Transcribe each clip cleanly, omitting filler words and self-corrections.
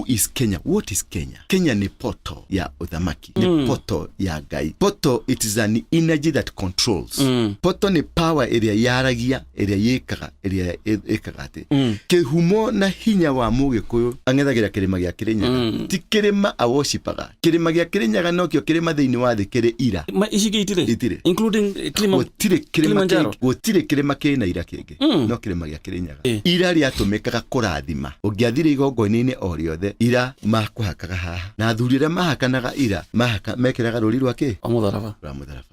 Who is Kenya? What is Kenya? Kenya ni poto ya uthamaki, ni poto ya Ngai. Poto, it is an energy that controls. Poto ni power area yaragia, area yekaga ati. Kihumo na hinya wa Mugikuyu ang'ethagira kirima gia Kirinyaga. Ti kirima a worshipaga. Kirima gia Kirinyaga no kio kirima thiini wa thi kiri ira. Ma icigi itire? Including Kilimanjaro. Gutire kirima kina ira kingi. No kirima gia Kirinyaga. Ira riatumikaga kurathima. Ungiathire igongoni-ini o riothe ira makuhakaga haha. Na athuri aria mahakanaga ira mekiraga ruri rwake Mutharaba.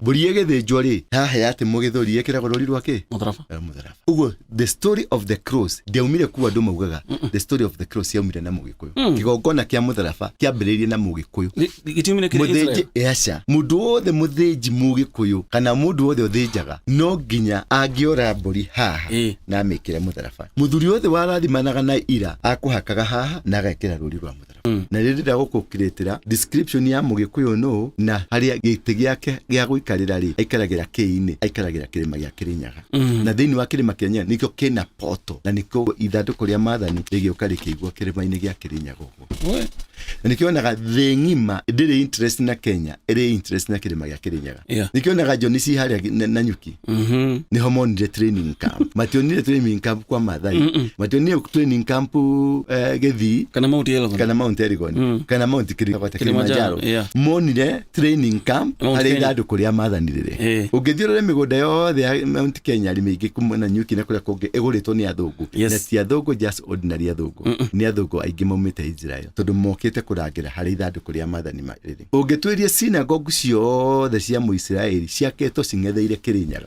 Mburi igithĩnjwo ri haha yati mugithuri yekiragwo ruri rwake Mutharaba. Uguo the story of the cross ndiaumire kuwa andu maugaga the story of the cross yaumire na Mugikuyu. Kigongona kia Mutharaba kiambĩrĩirie na Mugikuyu. Muthĩnji eaca mundu wothe muthĩnji Mugikuyu kana mundu wothe uthĩnjaga no nginya angiora mburi haha na amĩkĩre Mutharaba. Muthuri wothe warathimanaga na ira akuhakaga haha na agekĩra ruri rwa Mutharaba. Na rĩrĩ ndagũkũkĩrĩtĩra description ya Mugikuyu no na harĩa gĩtĩ gĩake gĩa gũikarĩra rĩ aikaragĩra kĩi-inĩ aikaragĩra kĩrĩma gĩa Kirinyaga. Na thĩinĩ wa kĩrĩma kĩa Kirinyaga nĩkĩo kĩna poto na nĩkĩo ithandũkũ rĩa maathani rĩgĩũka rĩkĩigwo kĩrĩma-inĩ gĩa Kirinyaga ũguo. Na nĩkĩonaga thĩ ng'ima ndĩrĩ interest na Kenya ĩrĩ interest na kĩrĩma gĩa Kirinyaga. Nĩkĩonaga John C harĩa na Nyuki nĩho monire training camp. Mationire training camp kwa Maathai, mationire training camp Gĩthii kana Mount Elgon kana Mount Kilimanjaro. Monire training camp harĩa ithandũkũ rĩa maathani rĩrĩ. Ũngĩthiĩ ũrore mĩgũnda yothe ya Mount Kenya arĩ mĩingĩ kuma na Nyuki na kũrĩa kũngĩ ĩgũrĩtwo nĩ athũngũ. Na ti athũngũ just ordinary athũngũ, nĩ athũngũ aingĩ maumĩte Israel tondũ mokĩte kũrangĩra harĩ ithandũkũ rĩa maathani rĩrĩ. Ũngĩtuĩria synagogue ciothe cia Mũisiraeli ciakĩtwo cing'etheire Kirinyaga.